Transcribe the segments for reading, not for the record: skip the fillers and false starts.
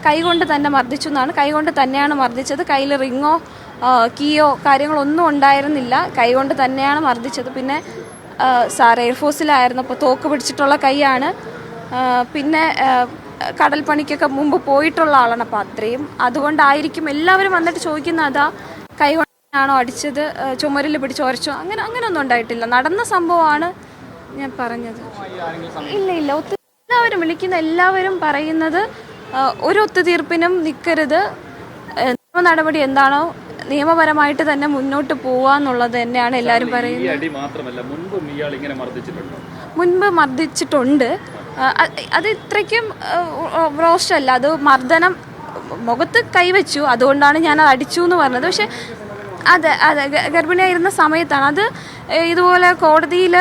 കൈകൊണ്ട് തന്നെ മർദ്ദിച്ചു എന്നാണ്. കൈകൊണ്ട് തന്നെയാണ് മർദ്ദിച്ചത്. കയ്യിൽ റിങ്ങോ കീയോ കാര്യങ്ങളൊന്നും ഉണ്ടായിരുന്നില്ല. കൈകൊണ്ട് തന്നെയാണ് മർദ്ദിച്ചത്. പിന്നെ സാർ എയർഫോഴ്സിലായിരുന്നപ്പോൾ തോക്ക് പിടിച്ചിട്ടുള്ള കൈയാണ്. പിന്നെ കടൽപ്പണിക്കൊക്കെ മുമ്പ് പോയിട്ടുള്ള ആളാണ്. അപ്പോൾ അത്രയും അതുകൊണ്ടായിരിക്കും എല്ലാവരും വന്നിട്ട് ചോദിക്കുന്ന അതാ കൈ കൊണ്ടാണോ അടിച്ചത്, ചുമരിൽ പിടിച്ച് ഉരച്ചോ, അങ്ങനെയൊന്നും ഉണ്ടായിട്ടില്ല. നടന്ന സംഭവമാണ് ഞാൻ പറഞ്ഞത്. ഇല്ല എല്ലാവരും വിളിക്കുന്ന എല്ലാവരും പറയുന്നത് ഒരു ഒത്തുതീർപ്പിനും നിൽക്കരുത്, നിയമ നടപടി എന്താണോ നിയമപരമായിട്ട് തന്നെ മുന്നോട്ട് പോവാന്നുള്ളത് തന്നെയാണ് എല്ലാവരും പറയുന്നത്. മുൻപ് മർദ്ദിച്ചിട്ടുണ്ട്. അത് ഇത്രയ്ക്കും റോസ്റ്റല്ല, അത് മർദ്ദനം മുഖത്ത് കൈവച്ചു, അതുകൊണ്ടാണ് ഞാൻ അത് അടിച്ചു എന്ന് പറഞ്ഞത്. പക്ഷെ അതെ ഗർഭിണിയായിരുന്ന സമയത്താണ് അത്. ഇതുപോലെ കോടതിയിൽ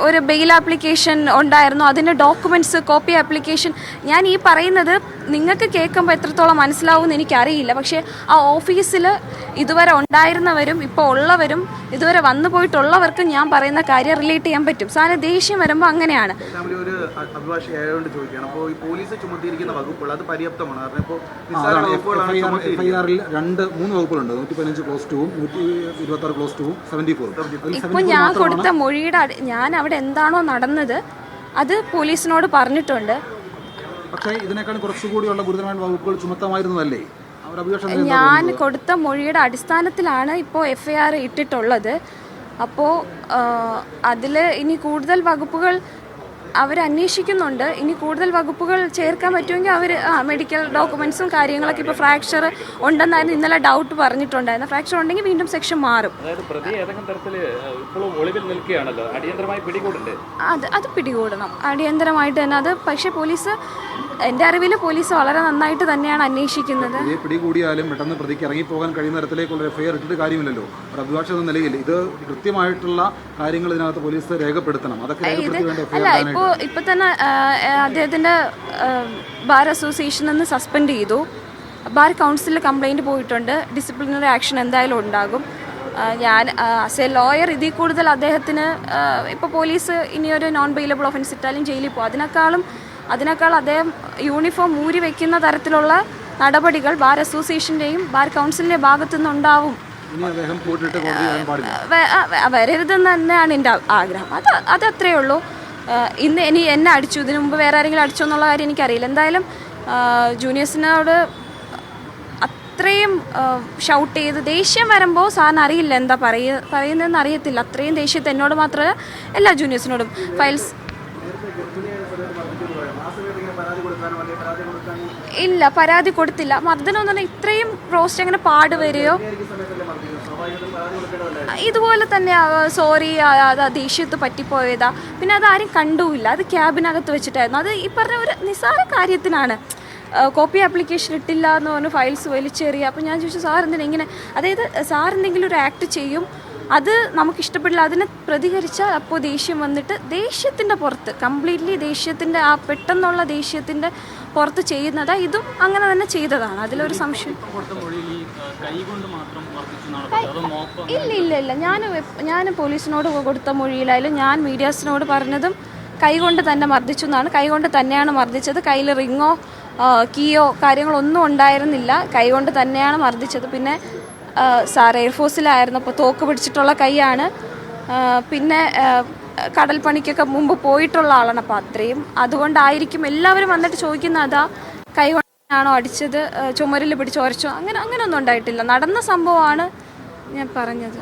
ഒരു ബെയിൽ ആപ്ലിക്കേഷൻ ഉണ്ടായിരുന്നു, അതിൻ്റെ ഡോക്യുമെൻറ്റ്സ് കോപ്പി ആപ്ലിക്കേഷൻ. ഞാൻ ഈ പറയുന്നത് നിങ്ങൾക്ക് കേൾക്കുമ്പോൾ എത്രത്തോളം മനസ്സിലാവുമെന്ന് എനിക്കറിയില്ല. പക്ഷേ ആ ഓഫീസിൽ ഇതുവരെ ഉണ്ടായിരുന്നവരും ഇപ്പോൾ ഉള്ളവരും ഇതുവരെ വന്നു പോയിട്ടുള്ളവർക്ക് ഞാൻ പറയുന്ന കാര്യം റിലേറ്റ് ചെയ്യാൻ പറ്റും. സാറിന് ദേഷ്യം വരുമ്പോൾ അങ്ങനെയാണ്. ഇപ്പോൾ ഞാൻ കൊടുത്ത മൊഴിയുടെ ഞാൻ അവിടെ എന്താണോ നടന്നത് അത് പോലീസിനോട് പറഞ്ഞിട്ടുണ്ട്. പക്ഷേ ഇതിനേക്കാൾ കുറച്ചുകൂടിയുള്ള ഗുരുതരമായ വകുപ്പുകൾ ചുമത്താമായിരുന്നതല്ലേ? ഞാൻ കൊടുത്ത മൊഴിയുടെ അടിസ്ഥാനത്തിലാണ് ഇപ്പോൾ FIR ഇട്ടിട്ടുള്ളത്. അപ്പോൾ അതിൽ ഇനി കൂടുതൽ വകുപ്പുകൾ അവരന്വേഷിക്കുന്നുണ്ട്. ഇനി കൂടുതൽ വകുപ്പുകൾ ചേർക്കാൻ പറ്റുമെങ്കിൽ അവർ മെഡിക്കൽ ഡോക്യുമെൻറ്റ്സും കാര്യങ്ങളൊക്കെ ഇപ്പോൾ ഫ്രാക്ചർ ഉണ്ടെന്നായിരുന്നു ഇന്നലെ ഡൗട്ട് പറഞ്ഞിട്ടുണ്ടായിരുന്നു. ഫ്രാക്ചർ ഉണ്ടെങ്കിൽ വീണ്ടും സെക്ഷൻ മാറും. അത് പിടികൂടണം അടിയന്തരമായിട്ട് തന്നെ. അത് പക്ഷേ പോലീസ്, എൻ്റെ അറിവിൽ പോലീസ് വളരെ നന്നായിട്ട് തന്നെയാണ് അന്വേഷിക്കുന്നത്. പിടികൂടിയാലും പെട്ടെന്ന് പ്രതിക്ക് ഇറങ്ങിപ്പോകാൻ കഴിയുന്ന തരത്തിലേക്കുള്ള FIR ഇട്ടിട്ട് കാര്യമില്ലല്ലോ. ഒരു അഭിഭാഷക എന്ന നിലയിൽ ഇത് കൃത്യമായിട്ടുള്ള കാര്യങ്ങൾ ഇതിനകത്ത് പോലീസ് രേഖപ്പെടുത്തണം. അതൊക്കെ അല്ല, ഇപ്പോൾ തന്നെ അദ്ദേഹത്തിൻ്റെ ബാർ അസോസിയേഷനിൽ നിന്ന് സസ്പെൻഡ് ചെയ്തു. ബാർ കൗൺസിലിൽ കംപ്ലയിൻറ്റ് പോയിട്ടുണ്ട്. ഡിസിപ്ലിനറി ആക്ഷൻ എന്തായാലും ഉണ്ടാകും. ഞാൻ ആസ് എ ലോയർ ഇതിൽ കൂടുതൽ അദ്ദേഹത്തിന് ഇപ്പോൾ പോലീസ് ഇനിയൊരു നോൺ ബെയിലബിൾ ഒഫൻസ് ഇട്ടാലും ജയിലിൽ പോകും. അതിനേക്കാൾ അദ്ദേഹം യൂണിഫോം ഊരി വയ്ക്കുന്ന തരത്തിലുള്ള നടപടികൾ ബാർ അസോസിയേഷൻ്റെയും ബാർ കൗൺസിലിൻ്റെ ഭാഗത്തുനിന്നുണ്ടാവും. വരരുതെന്ന് തന്നെയാണ് എൻ്റെ ആഗ്രഹം. അതത്രയേ ഉള്ളൂ. ഇനി എന്നെ അടിച്ചു, ഇതിനു മുമ്പ് വേറെ ആരെങ്കിലും അടിച്ചോ എന്നുള്ള കാര്യം എനിക്കറിയില്ല. എന്തായാലും ജൂനിയേഴ്സിനോട് അത്രയും ഷൗട്ട് ചെയ്ത് ദേഷ്യം വരുമ്പോൾ സാറിന് അറിയില്ല എന്താ പറയുന്നതെന്ന് അറിയത്തില്ല. അത്രയും ദേഷ്യത്തെ എന്നോട് മാത്രമല്ല എല്ലാ ജൂനിയേഴ്സിനോടും. ഫയൽസ് ഇല്ല, പരാതി കൊടുത്തില്ല. മർദ്ദനം എന്ന് പറഞ്ഞാൽ ഇത്രയും റോസ്റ്റ് അങ്ങനെ പാട് വരികയോ ഇതുപോലെ തന്നെ സോറി അത് ദേഷ്യത്ത് പറ്റിപ്പോയതാ. പിന്നെ അതാരും കണ്ടുമില്ല. അത് ക്യാബിനകത്ത് വെച്ചിട്ടായിരുന്നു. അത് ഈ പറഞ്ഞ ഒരു നിസ്സാര കാര്യത്തിനാണ്. കോപ്പി ആപ്ലിക്കേഷൻ ഇട്ടില്ല എന്ന് പറഞ്ഞ് ഫയൽസ് വലിച്ചെറിയുക. അപ്പോൾ ഞാൻ ചോദിച്ചു സാർ എന്തിനാ ഇങ്ങനെ, അതായത് സാർ എന്തെങ്കിലും ഒരു ആക്ട് ചെയ്യും, അത് നമുക്കിഷ്ടപ്പെടില്ല, അതിനെ പ്രതികരിച്ചാൽ അപ്പോൾ ദേഷ്യം വന്നിട്ട് ദേഷ്യത്തിൻ്റെ പുറത്ത് കംപ്ലീറ്റ്ലി ദേഷ്യത്തിൻ്റെ ആ പെട്ടെന്നുള്ള ദേഷ്യത്തിൻ്റെ പുറത്ത് ചെയ്യുന്നതാ. ഇതും അങ്ങനെ തന്നെ ചെയ്തതാണ്, അതിലൊരു സംശയം ഇല്ല. ഞാൻ പോലീസിനോട് കൊടുത്ത മൊഴിയിലായാലും ഞാൻ മീഡിയാസിനോട് പറഞ്ഞതും കൈകൊണ്ട് തന്നെ മർദ്ദിച്ചു എന്നാണ്. കൈകൊണ്ട് തന്നെയാണ് മർദ്ദിച്ചത്. കയ്യിൽ റിങ്ങോ കീയോ കാര്യങ്ങളൊന്നും ഉണ്ടായിരുന്നില്ല. കൈകൊണ്ട് തന്നെയാണ് മർദ്ദിച്ചത്. പിന്നെ സാർ എയർഫോഴ്സിലായിരുന്നപ്പോൾ തോക്ക് പിടിച്ചിട്ടുള്ള കൈയാണ്. പിന്നെ കടൽപ്പണിക്കൊക്കെ മുമ്പ് പോയിട്ടുള്ള ആളാണ്. അപ്പോൾ അത്രയും അതുകൊണ്ടായിരിക്കും എല്ലാവരും വന്നിട്ട് ചോദിക്കുന്ന അതാ കൈ കൊണ്ടാണോ അടിച്ചത്, ചുമരിൽ പിടിച്ച് ഉരച്ചോ, അങ്ങനെയൊന്നും ഉണ്ടായിട്ടില്ല. നടന്ന സംഭവമാണ് ഞാൻ പറഞ്ഞത്.